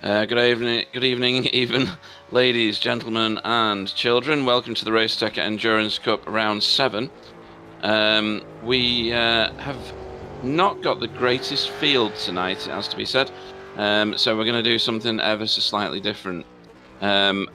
Good evening, even ladies, gentlemen, and children. Welcome to the Racetech Endurance Cup Round 7. We have not got the greatest field tonight, it has to be said. So we're going to do something ever so slightly different. I'm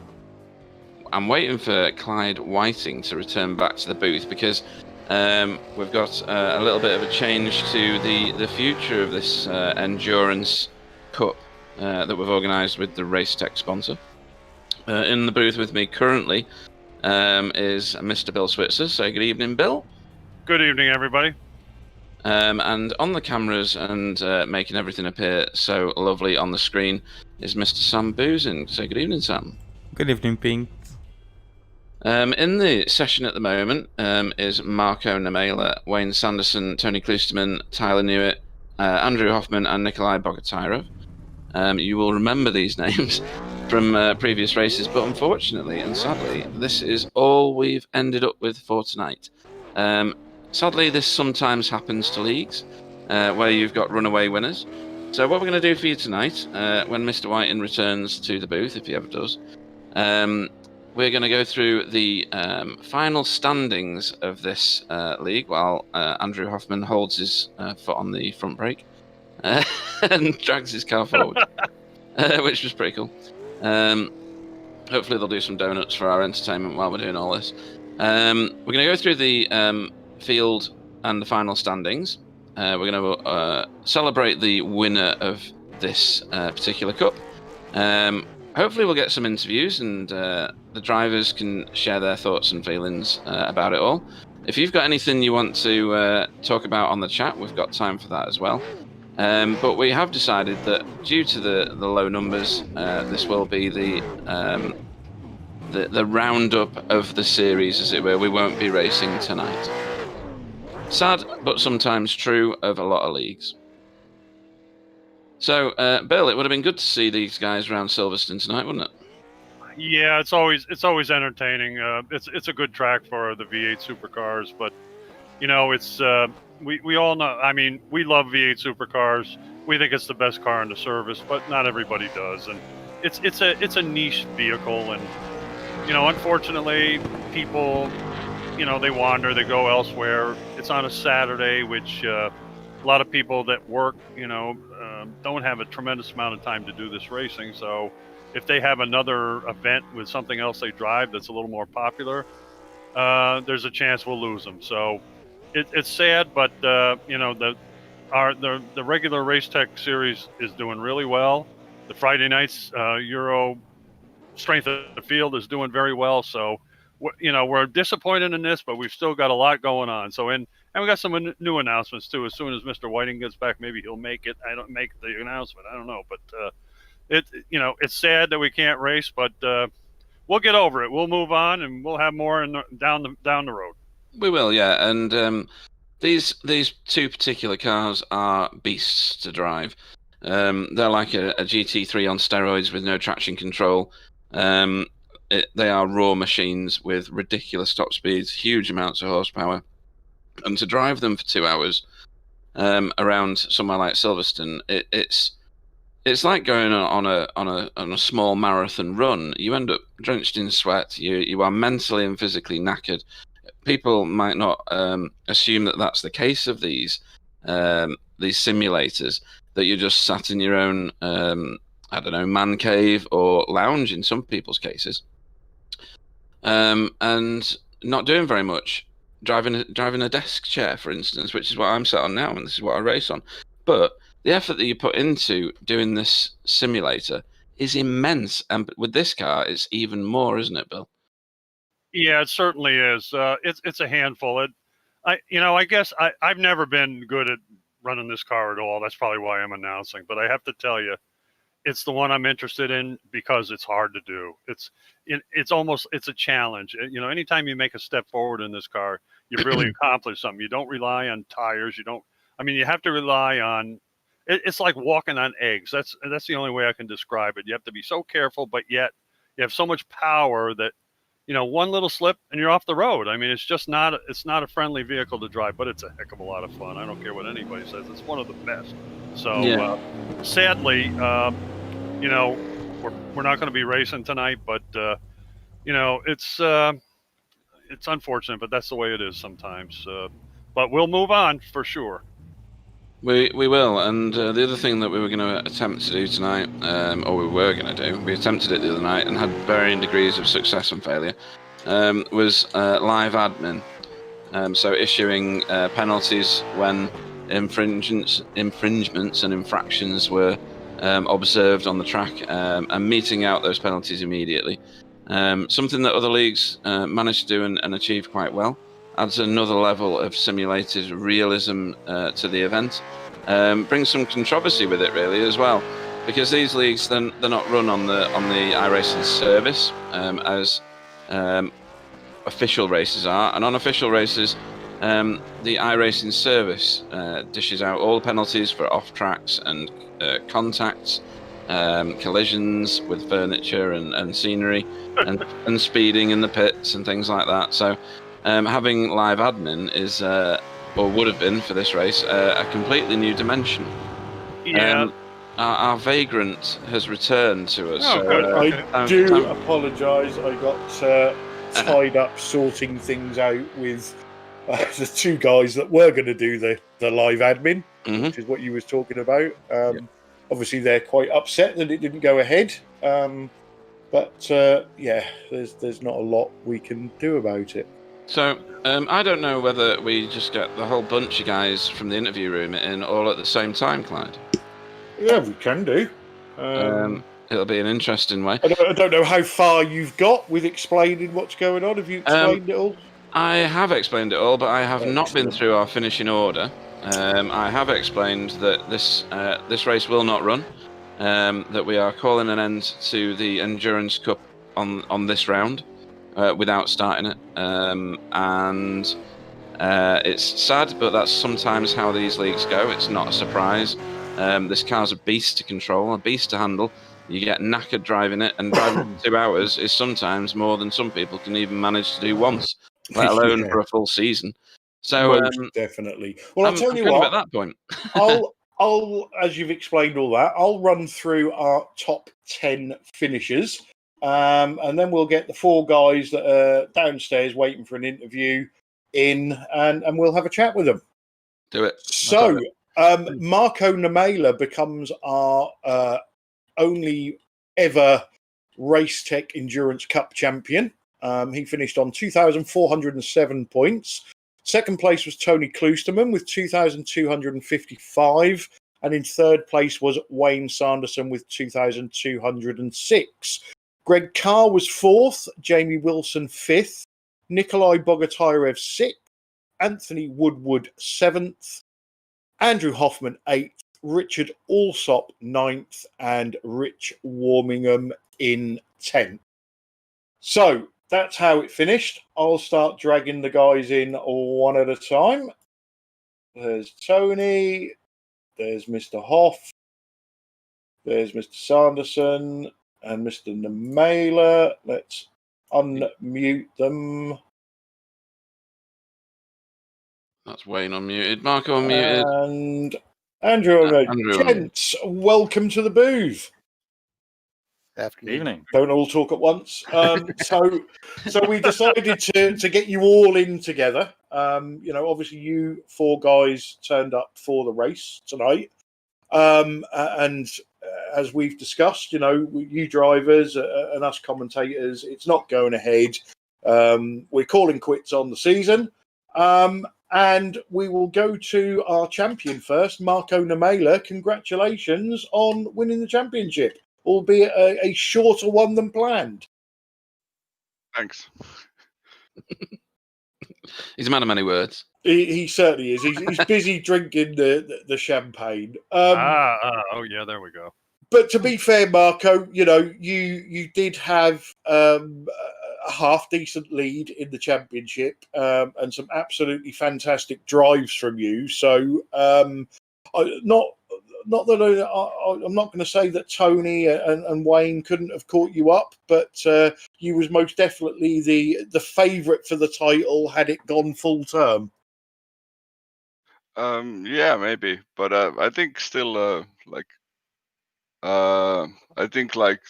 waiting for Clyde Whiting to return back to the booth because we've got a little bit of a change to the future of this Endurance Cup that we've organised with the Racetech sponsor. In the booth with me currently is Mr. Bill Switzer. So good evening, Bill. Good evening, everybody. And on the cameras and making everything appear so lovely on the screen is Mr. Sam Boozin. So good evening, Sam. Good evening, Pink. In the session at the moment is Marco Nemela, Wayne Sanderson, Tony Klusterman, Tyler Newitt, Andrew Hoffman, and Nikolai Bogatyrov. You will remember these names from previous races, but unfortunately and sadly, this is all we've ended up with for tonight. Sadly, this sometimes happens to leagues where you've got runaway winners. So what we're going to do for you tonight, when Mr. Whiting returns to the booth, if he ever does, we're going to go through the final standings of this league while Andrew Hoffman holds his foot on the front brake and drags his car forward, which was pretty cool. Hopefully they'll do some donuts for our entertainment while we're doing all this. We're going to go through the field and the final standings. We're going to celebrate the winner of this particular cup. Hopefully we'll get some interviews and the drivers can share their thoughts and feelings about it all. If you've got anything you want to talk about on the chat, we've got time for that as well. But we have decided that due to the low numbers, this will be the roundup of the series, as it were. We won't be racing tonight. Sad, but sometimes true of a lot of leagues. So, Bill, it would have been good to see these guys around Silverstone tonight, wouldn't it? Yeah, it's always entertaining. It's a good track for the V8 Supercars, but you know, it's we all know. I mean, we love V8 Supercars. We think it's the best car in the service, but not everybody does, and it's a niche vehicle, and you know, unfortunately, people, you know, they wander, they go elsewhere. It's on a Saturday, which a lot of people that work, you know, don't have a tremendous amount of time to do this racing. So if they have another event with something else they drive that's a little more popular, there's a chance we'll lose them. So it's sad, but you know, the regular Racetech series is doing really well. The Friday nights Euro strength of the field is doing very well. So you know, we're disappointed in this, but we've still got a lot going on. So and we got some new announcements too. As soon as Mr. Whiting gets back, maybe he'll make it. I don't make the announcement. I don't know, but you know, it's sad that we can't race, but we'll get over it. We'll move on, and we'll have more down the road. We will, yeah. And these two particular cars are beasts to drive. They're like a GT3 on steroids with no traction control. They are raw machines with ridiculous top speeds, huge amounts of horsepower, and to drive them for 2 hours around somewhere like Silverstone, it's like going on a small marathon run. You end up drenched in sweat. You are mentally and physically knackered. People might not assume that that's the case of these simulators, that you're just sat in your own I don't know, man cave or lounge in some people's cases. And not doing very much, driving a desk chair, for instance, which is what I'm sat on now, and this is what I race on. But the effort that you put into doing this simulator is immense, and with this car, it's even more, isn't it, Bill? Yeah, it certainly is. It's a handful. I guess I've never been good at running this car at all. That's probably why I'm announcing. But I have to tell you, it's the one I'm interested in because it's hard to do. It's almost a challenge. You know, anytime you make a step forward in this car, you really accomplish something. You don't rely on tires. You have to rely on. It's like walking on eggs. That's the only way I can describe it. You have to be so careful, but yet you have so much power that, you know, one little slip and you're off the road. I mean, it's not a friendly vehicle to drive, but it's a heck of a lot of fun. I don't care what anybody says. It's one of the best. So sadly, you know, we're not going to be racing tonight, but you know, it's unfortunate, but that's the way it is sometimes. But we'll move on for sure. We will, and the other thing that we were going to attempt to do tonight, or we were going to do, we attempted it the other night and had varying degrees of success and failure, was live admin. So issuing penalties when infringements and infractions were observed on the track, and meting out those penalties immediately. Something that other leagues managed to do and achieve quite well. Adds another level of simulated realism to the event. Brings some controversy with it really as well, because these leagues they're not run on the iRacing service as official races are, and on official races, the iRacing service dishes out all the penalties for off tracks and contacts, collisions with furniture and scenery, and speeding in the pits and things like that. So having live admin is, or would have been for this race, a completely new dimension. Yeah. Our vagrant has returned to us. Oh, so, good. I do apologise. I got tied up sorting things out with the two guys that were going to do the live admin, which is what you was talking about. Obviously, they're quite upset that it didn't go ahead. But yeah, there's not a lot we can do about it. So I don't know whether we just get the whole bunch of guys from the interview room in all at the same time, Clyde. Yeah, we can do. It'll be an interesting way. I don't know how far you've got with explaining what's going on. Have you explained it all? I have explained it all, but I have not been through our finishing order. I have explained that this race will not run, that we are calling an end to the Endurance Cup on this round without starting it. And it's sad, but that's sometimes how these leagues go. It's not a surprise. This car's a beast to control, a beast to handle. You get knackered driving it, and driving for 2 hours is sometimes more than some people can even manage to do once, let alone for a full season. So most definitely. Well, I'll tell you what. what. At that point, I'll, as you've explained all that, I'll run through our top 10 finishers, and then we'll get the 4 guys that are downstairs waiting for an interview in, and we'll have a chat with them. Do it. So, Marco Namela becomes our only ever Racetech Endurance Cup champion. He finished on 2,407 points. Second place was Tony Kloosterman with 2,255. And in third place was Wayne Sanderson with 2,206. Greg Carr was fourth. Jamie Wilson fifth. Nikolai Bogotyrev sixth. Anthony Woodward seventh. Andrew Hoffman eighth. Richard Alsop ninth. And Rich Warmingham in 10th. So that's how it finished. I'll start dragging the guys in one at a time. There's Tony. There's Mr. Hoff. There's Mr. Sanderson and Mr. Namela. Let's unmute them. That's Wayne unmuted. Marco unmuted. And Andrew unmuted. Gents, welcome to the booth. Evening. Don't all talk at once. So we decided to get you all in together. Obviously you 4 guys turned up for the race tonight. And as we've discussed, you drivers and us commentators, it's not going ahead. We're calling quits on the season. And we will go to our champion first, Marco Namela. Congratulations on winning the championship, albeit a shorter one than planned. Thanks. He's a man of many words. He certainly is. He's busy drinking the champagne. Oh yeah, there we go. But to be fair, Marco, you did have a half decent lead in the championship, and some absolutely fantastic drives from you. So not that I'm not going to say that Tony and Wayne couldn't have caught you up, but you was most definitely the favourite for the title had it gone full term. Yeah, maybe, but I think still I think like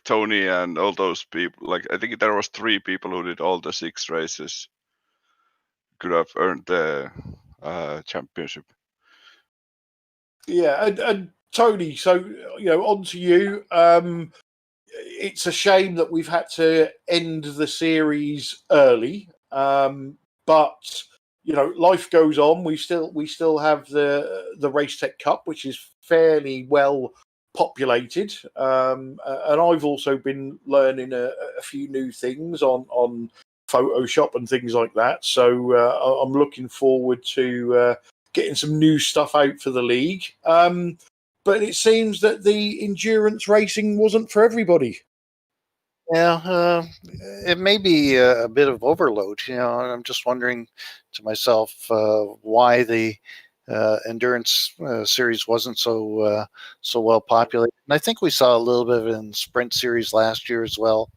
Tony and all those people. Like I think there was 3 people who did all the 6 races. Could have earned the championship. Yeah, and Tony, so on to you. It's a shame that we've had to end the series early, but life goes on. We still have the Racetech Cup, which is fairly well populated, and I've also been learning a few new things on Photoshop and things like that. So I'm looking forward to getting some new stuff out for the league. But it seems that the endurance racing wasn't for everybody. Yeah, it may be a bit of overload. And I'm just wondering to myself why the endurance series wasn't so well populated. And I think we saw a little bit of it in the sprint series last year as well.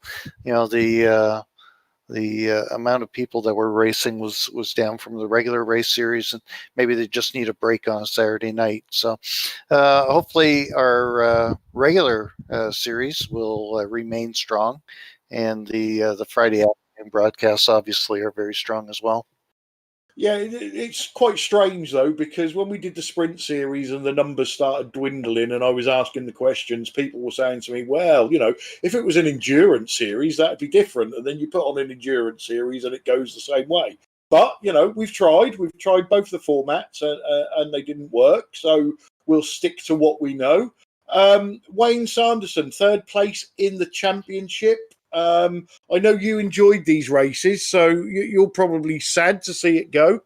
The amount of people that were racing was down from the regular race series, and maybe they just need a break on a Saturday night. So hopefully our regular series will remain strong, and the Friday afternoon broadcasts obviously are very strong as well. Yeah, it's quite strange though, because when we did the sprint series and the numbers started dwindling and I was asking the questions, people were saying to me, well, if it was an endurance series, that'd be different. And then you put on an endurance series and it goes the same way. But, we've tried both the formats and they didn't work. So we'll stick to what we know. Wayne Sanderson, 3rd place in the championship. I know you enjoyed these races, so you're probably sad to see it go.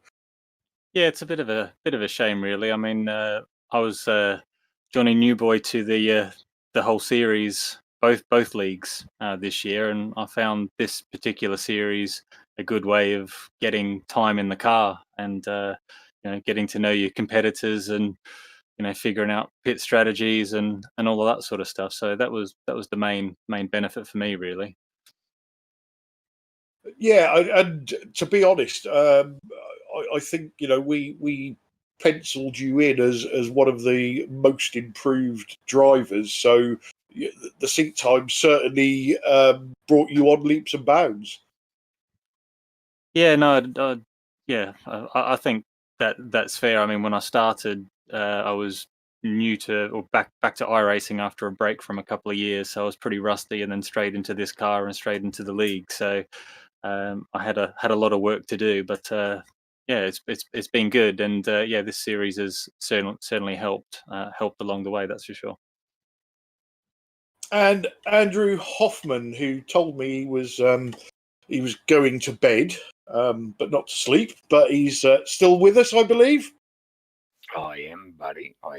Yeah, it's a bit of a shame, really. I mean, I was Johnny Newboy to the whole series, both leagues this year, and I found this particular series a good way of getting time in the car and getting to know your competitors and figuring out pit strategies and all of that sort of stuff. So that was the main benefit for me, really. Yeah, and to be honest, I think we penciled you in as one of the most improved drivers. So the seat time certainly brought you on leaps and bounds. Yeah, no, yeah, I think that's fair. I mean, when I started, I was new to or back to iRacing after a break from a couple of years, so I was pretty rusty, and then straight into this car and straight into the league. So I had a lot of work to do, but yeah, it's been good, and yeah, this series has certainly helped along the way. That's for sure. And Andrew Hoffman, who told me he was going to bed, but not to sleep, but he's still with us, I believe. I am, buddy. I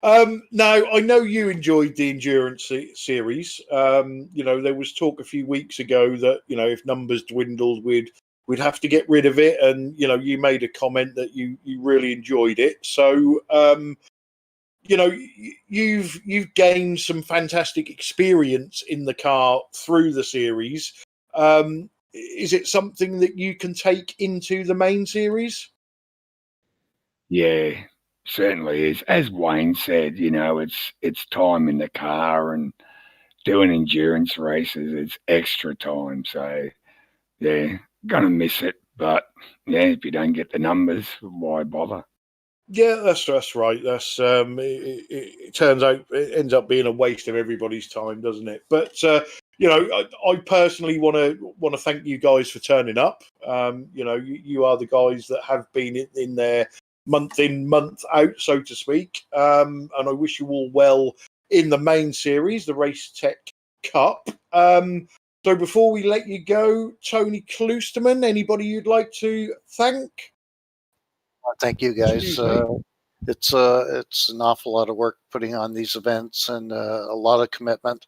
am. Now, I know you enjoyed the endurance series. There was talk a few weeks ago that if numbers dwindled, we'd have to get rid of it, and you made a comment that you really enjoyed it. So, you've gained some fantastic experience in the car through the series. Is it something that you can take into the main series? Yeah, certainly is. As Wayne said, it's time in the car and doing endurance races. It's extra time, so yeah, gonna miss it. But yeah, if you don't get the numbers, why bother? Yeah, that's right. That's it turns out it ends up being a waste of everybody's time, doesn't it? But I personally want to thank you guys for turning up. You are the guys that have been in there month in, month out, so to speak. And I wish you all well in the main series, the Racetech Cup. So before we let you go, Tony Kloosterman, anybody you'd like to thank? Thank you, guys. It's an awful lot of work putting on these events and a lot of commitment,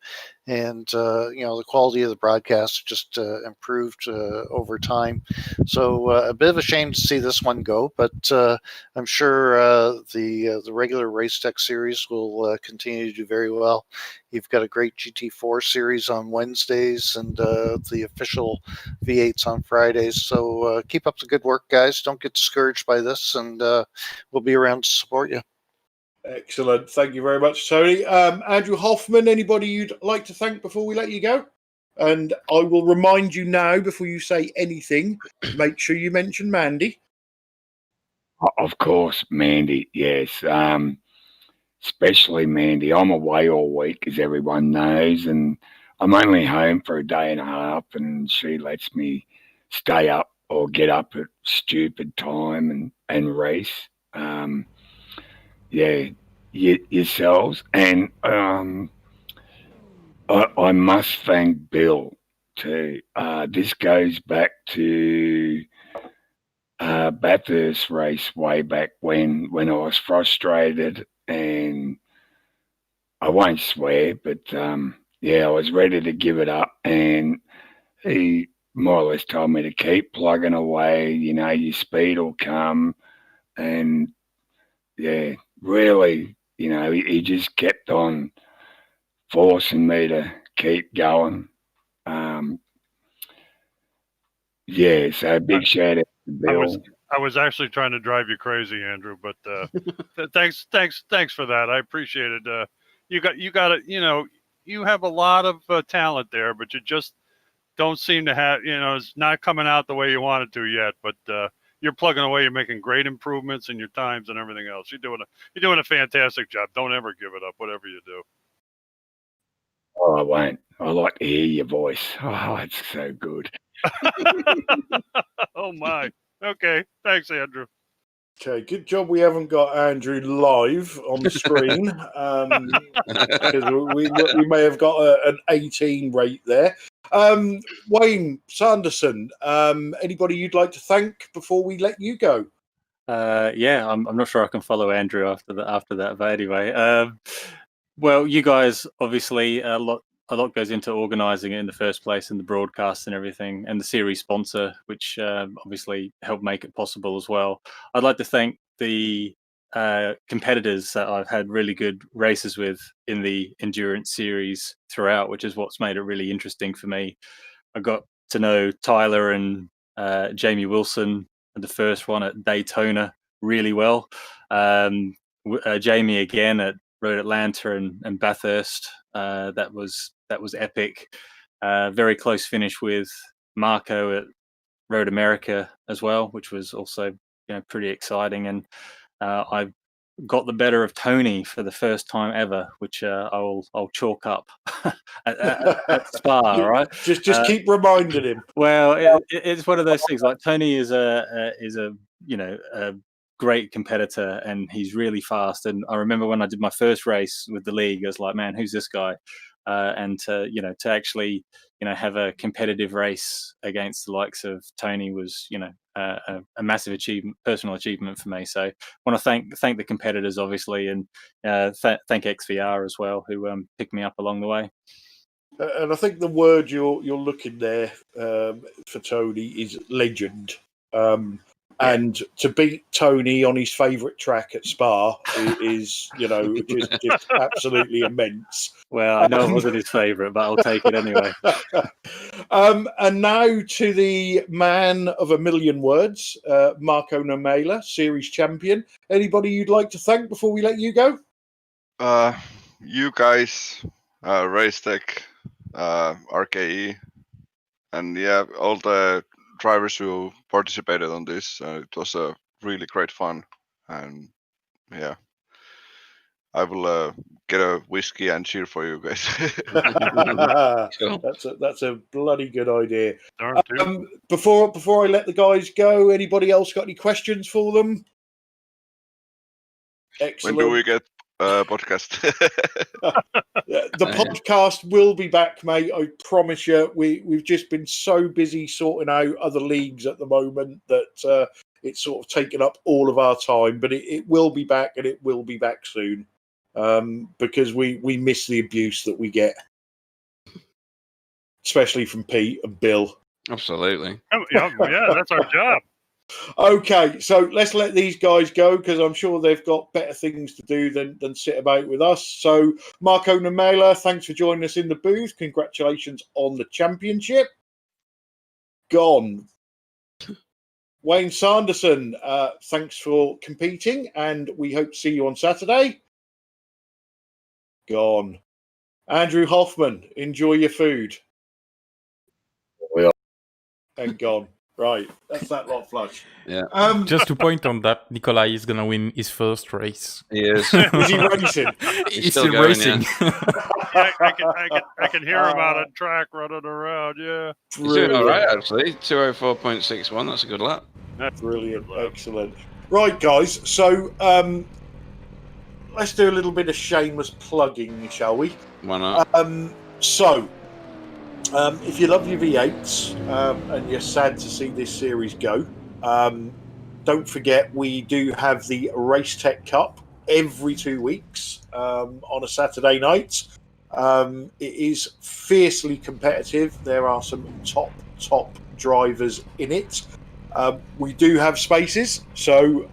and the quality of the broadcast just improved over time. So a bit of a shame to see this one go, but I'm sure the regular Racetech series will continue to do very well. You've got a great GT4 series on Wednesdays and the official V8s on Fridays. So keep up the good work, guys. Don't get discouraged by this, and we'll be around to support you. Excellent. Thank you very much, Tony. Andrew Hoffman, anybody you'd like to thank before we let you go? And I will remind you now, before you say anything, make sure you mention Mandy. Of course, Mandy, yes. Especially Mandy. I'm away all week, as everyone knows, and I'm only home for a day and a half, and she lets me stay up or get up at stupid time and race. Yourselves. And I must thank Bill too. This goes back to Bathurst race way back when I was frustrated, and I won't swear, but I was ready to give it up, and he more or less told me to keep plugging away. Your speed will come, and really, he just kept on forcing me to keep going. So big shout out to Bill. I was actually trying to drive you crazy, Andrew, but thanks for that. I appreciate it. You got it. You have a lot of talent there, but you just don't seem to have. It's not coming out the way you want it to yet. But you're plugging away. You're making great improvements in your times and everything else. You're doing a fantastic job. Don't ever give it up, whatever you do. Oh, I won't. I like to hear your voice. Oh, it's so good. Oh my. Okay. Thanks, Andrew. Okay, good job we haven't got Andrew live on the screen, because we may have got an 18 rate there. Wayne Sanderson, anybody you'd like to thank before we let you go? I'm not sure I can follow Andrew after that, but anyway, well, you guys obviously a lot goes into organising it in the first place, and the broadcast and everything, and the series sponsor, which obviously helped make it possible as well. I'd like to thank the competitors that I've had really good races with in the endurance series throughout, which is what's made it really interesting for me. I got to know Tyler and Jamie Wilson, the first one at Daytona, really well. Jamie again at Road Atlanta and Bathurst. That was epic. Very close finish with Marco at Road America as well, which was also pretty exciting. And I got the better of Tony for the first time ever, which I'll chalk up at Spa. Right, just keep reminding him. Well, it's one of those things. Like Tony is a great competitor, and he's really fast. And I remember when I did my first race with the league, I was like, man, who's this guy? And to actually have a competitive race against the likes of Tony was a massive personal achievement for me. So I want to thank the competitors, obviously, and thank XVR as well, who picked me up along the way. And I think the word you're looking there for Tony is legend. And to beat Tony on his favourite track at Spa is just absolutely immense. Well, I know it wasn't his favourite, but I'll take it anyway. And now to the man of a million words, Marco Nomela, series champion. Anybody you'd like to thank before we let you go? You guys, Racetech, RKE, and all the drivers who participated on this. It was a really great fun, and I will get a whiskey and cheer for you guys. That's a bloody good idea. Before I let the guys go, anybody else got any questions for them? Excellent. When do we get podcast? The podcast will be back, mate. I promise you. We've just been so busy sorting out other leagues at the moment that it's sort of taken up all of our time. But it will be back, and it will be back soon, because we miss the abuse that we get, especially from Pete and Bill. Absolutely. Yeah, that's our job. Okay, so let's let these guys go, because I'm sure they've got better things to do than sit about with us. So, Marco Nomela, thanks for joining us in the booth. Congratulations on the championship. Gone. Wayne Sanderson, thanks for competing, and we hope to see you on Saturday. Gone. Andrew Hoffman, enjoy your food. Well, And gone. Right, that's that lot flush. Yeah. Just to point on that, Nikolai is gonna win his first race. He is. Is he racing? He's still still going, racing. I can hear him out on track running around. Yeah, He's doing all right, Brilliant. actually. 204.61. That's a good lap. that's Brilliant. good lap. Excellent. Right, guys. So let's do a little bit of shameless plugging, shall we? Why not? If you love your V8s and you're sad to see this series go, don't forget we do have the Racetech Cup every 2 weeks on a Saturday night. It is fiercely competitive. There are some top drivers in it. We do have spaces, so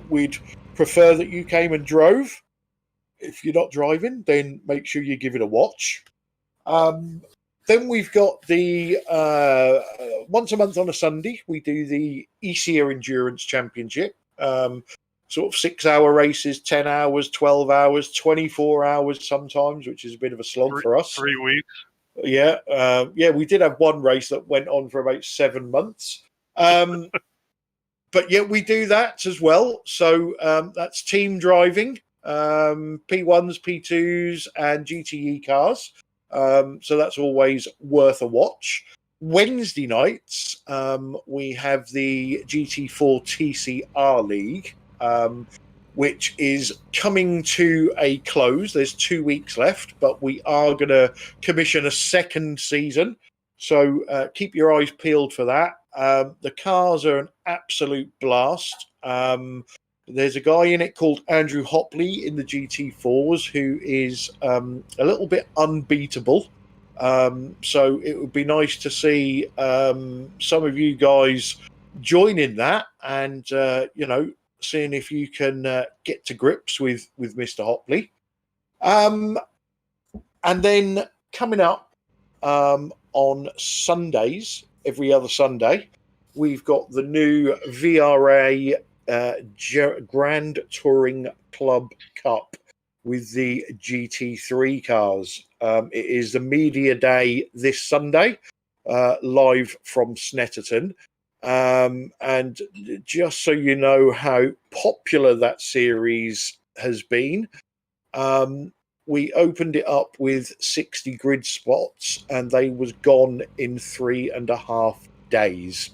we'd prefer that you came and drove. If you're not driving, then make sure you give it a watch. Then we've got the once a month on a Sunday, we do the ECA Endurance Championship. Sort of 6-hour races, 10 hours, 12 hours, 24 hours sometimes, which is a bit of a slog for us. 3 weeks. Yeah, we did have one race that went on for about 7 months. But yeah, we do that as well. So that's team driving, P1s, P2s, and GTE cars. So that's always worth a watch. Wednesday nights, we have the GT4 TCR League, which is coming to a close. There's 2 weeks left, but we are going to commission a second season. So keep your eyes peeled for that. The cars are an absolute blast. There's a guy in it called Andrew Hopley in the GT4s who is a little bit unbeatable. So it would be nice to see some of you guys join in that and, seeing if you can get to grips with Mr. Hopley. And then coming up on Sundays, every other Sunday, we've got the new VRA Grand Touring Club Cup with the GT3 cars. It is the media day this Sunday, live from Snetterton. And just so you know how popular that series has been, we opened it up with 60 grid spots and they was gone in 3.5 days,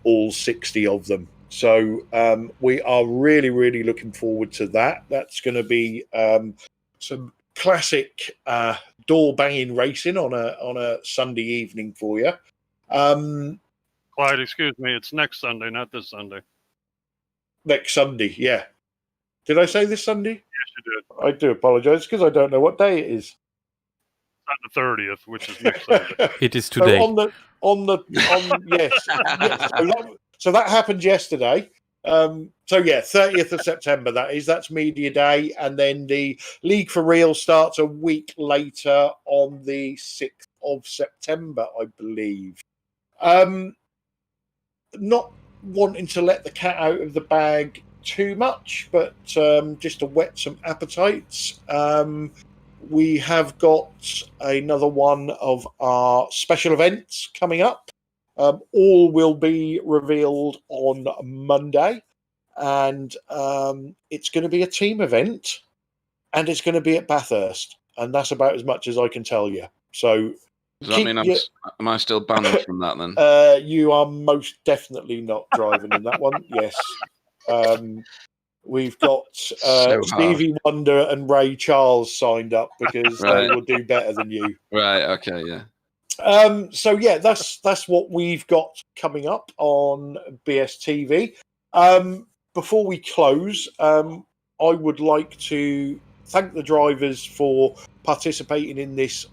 all 60 of them. So we are really, really looking forward to that. That's going to be some classic door banging racing on a Sunday evening for you. Clyde, excuse me. It's next Sunday, not this Sunday. Next Sunday, yeah. Did I say this Sunday? Yes, you did. I do apologise because I don't know what day it is. On the 30th, which is next Sunday. It is today. So yes. So that happened yesterday. 30th of September, that's media day, and then the League for Real starts a week later on the 6th of September, I believe. Not wanting to let the cat out of the bag too much, but just to whet some appetites, we have got another one of our special events coming up. All will be revealed on Monday, and it's going to be a team event, and it's going to be at Bathurst, and that's about as much as I can tell you. So, does that mean am I still banned from that then? You are most definitely not driving in that one. Yes. We've got Stevie Wonder and Ray Charles signed up because they will do better than you. Right. Okay. Yeah. So yeah, that's what we've got coming up on BSTV. Before we close, I would like to thank the drivers for participating in this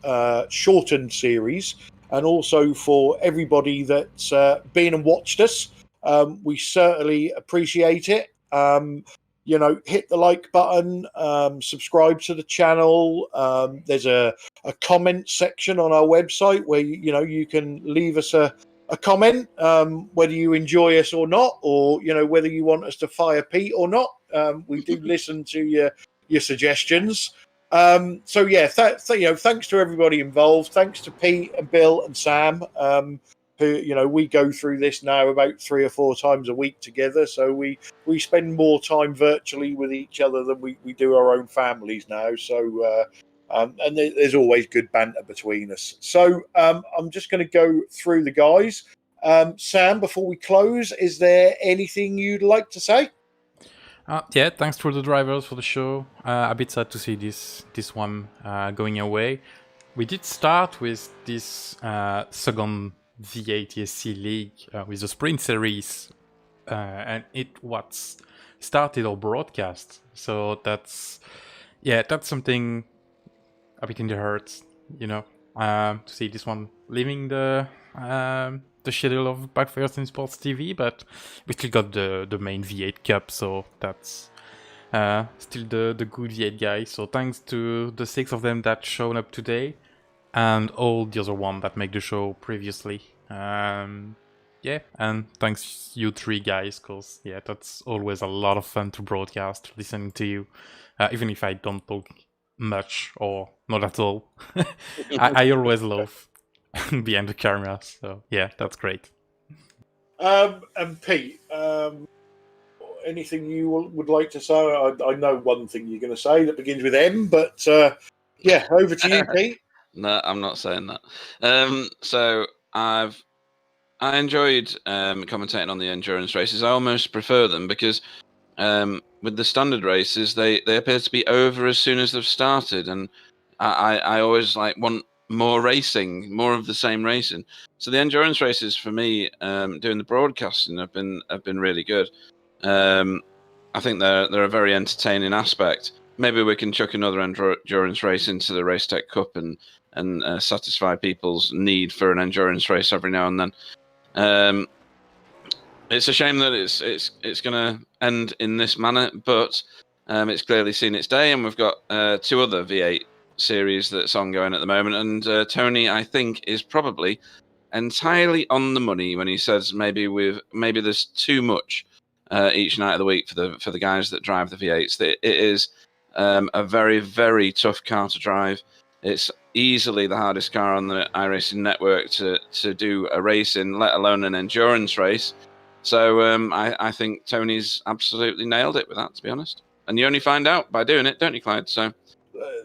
shortened series, and also for everybody that's been and watched us. We certainly appreciate it. Hit the like button, subscribe to the channel. There's a comment section on our website where you can leave us a comment, whether you enjoy us or not, or whether you want us to fire Pete or not. We do listen to your suggestions. So yeah, thanks to everybody involved. Thanks to Pete and Bill and Sam, who we go through this now about 3 or 4 times a week together. So we spend more time virtually with each other than we do our own families now. So and there's always good banter between us. So I'm just going to go through the guys. Sam, before we close, is there anything you'd like to say? Yeah, thanks for the drivers for the show. A bit sad to see this one going away. We did start with this second V8 ESC league with the sprint series, and it was started our broadcast. So that's something a bit in the heart, to see this one leaving the schedule of Backfire Simsport TV, but we still got the main V8 Cup, so that's still the good V8 guys. So thanks to the 6 of them that shown up today, and all the other one that make the show previously. And thanks you 3 guys, because that's always a lot of fun to broadcast, listening to you, even if I don't talk much or not at all. I always love behind the camera, so yeah, that's great. And Pete, anything you would like to say? I know one thing you're going to say that begins with M, but over to you, Pete. No, I'm not saying that. So I enjoyed commentating on the endurance races. I almost prefer them because with the standard races, they appear to be over as soon as they've started, and I always want more racing, more of the same racing. So the endurance races for me, doing the broadcasting, have been really good. I think they're a very entertaining aspect. Maybe we can chuck another endurance race into the Racetech Cup and satisfy people's need for an endurance race every now and then. It's a shame that it's going to end in this manner, but it's clearly seen its day, and we've got 2 other V8 series that's ongoing at the moment. And Tony, I think, is probably entirely on the money when he says maybe there's too much each night of the week for the guys that drive the V8s. It is a very, very tough car to drive. It's easily the hardest car on the iRacing network to do a race in, let alone an endurance race. So I think Tony's absolutely nailed it with that, to be honest. And you only find out by doing it, don't you, Clyde? So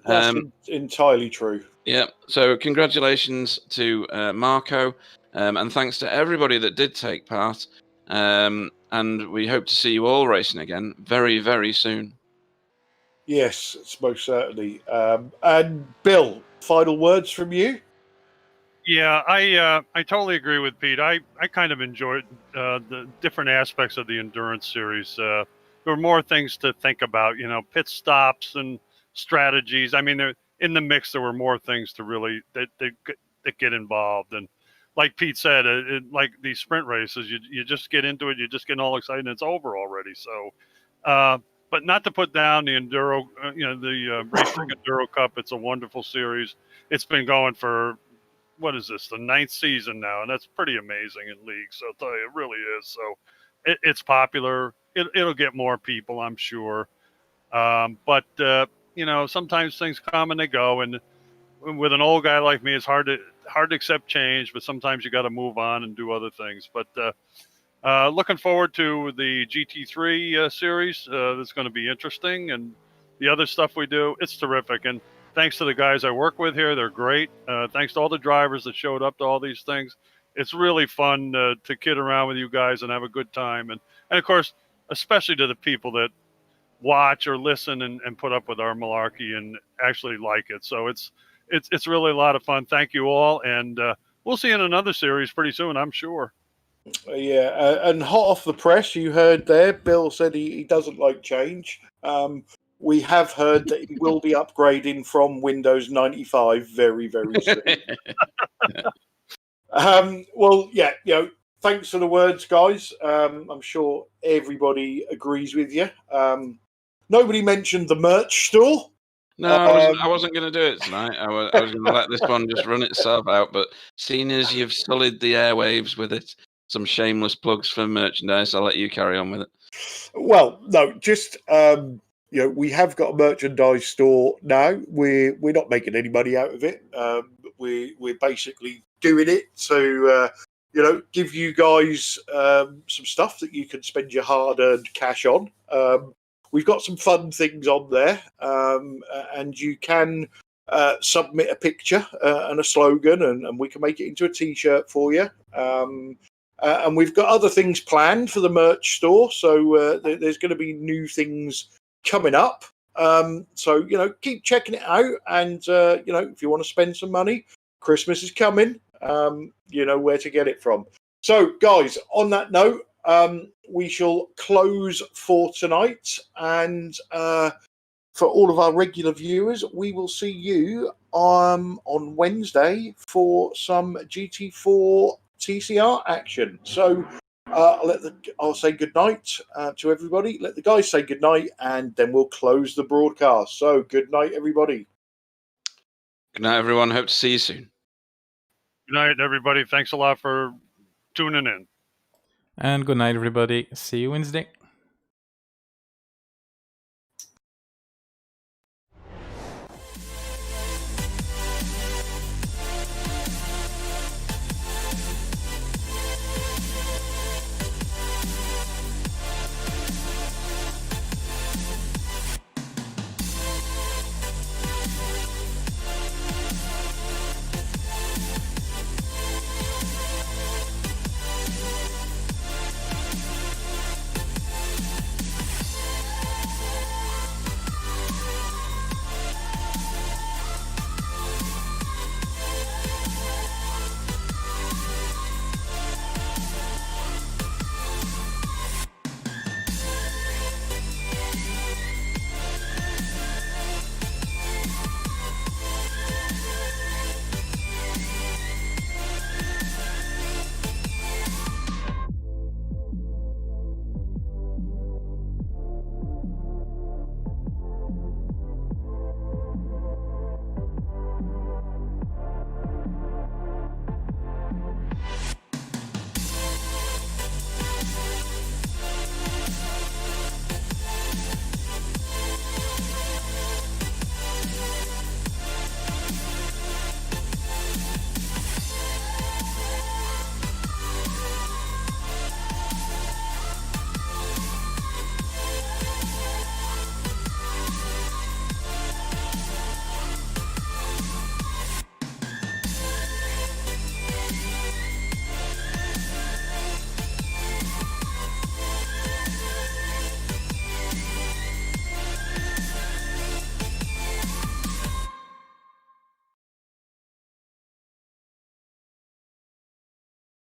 that's entirely true. Yeah. So congratulations to Marco, and thanks to everybody that did take part. And we hope to see you all racing again very, very soon. Yes, it's most certainly. And Bill, final words from you? Yeah, I totally agree with Pete. I kind of enjoyed the different aspects of the endurance series. There were more things to think about, pit stops and strategies. I mean, in the mix, there were more things to really that get involved. And like Pete said, like these sprint races, you just get into it, you just get all excited, and it's over already. So, but not to put down the Enduro, the Racetech Enduro Cup. It's a wonderful series. It's been going for, what is this, the 9th season now, and that's pretty amazing in league. So I'll tell you, it really is. So it's popular. It'll get more people, I'm sure. But sometimes things come and they go, and with an old guy like me, it's hard to accept change. But sometimes you got to move on and do other things. But looking forward to the GT3 series. That's going to be interesting, and the other stuff we do, it's terrific. And thanks to the guys I work with here, they're great. Thanks to all the drivers that showed up to all these things. It's really fun to kid around with you guys and have a good time. And of course, especially to the people that watch or listen and put up with our malarkey and actually like it. So it's really a lot of fun. Thank you all. And we'll see you in another series pretty soon, I'm sure. Yeah, and hot off the press, you heard there, Bill said he doesn't like change. We have heard that he will be upgrading from Windows 95 very, very soon. Well, yeah, thanks for the words, guys. I'm sure everybody agrees with you. Nobody mentioned the merch store. No, I wasn't going to do it tonight. I was going to let this one just run itself out. But seeing as you've sullied the airwaves with it, some shameless plugs for merchandise, I'll let you carry on with it. Well, no, just we have got a merchandise store now. We're not making any money out of it. We're basically doing it to give you guys some stuff that you can spend your hard-earned cash on. We've got some fun things on there, and you can submit a picture and a slogan, and we can make it into a T-shirt for you. And we've got other things planned for the merch store, so there's going to be new things coming up. So keep checking it out, and if you want to spend some money, Christmas is coming. You know where to get it from. So, guys, on that note, we shall close for tonight, and for all of our regular viewers, we will see you on Wednesday for some GT4 TCR action. So I'll say good night to everybody. Let the guys say good night, and then we'll close the broadcast. So good night, everybody. Good night, everyone. Hope to see you soon. Good night, everybody. Thanks a lot for tuning in. And good night, everybody. See you Wednesday.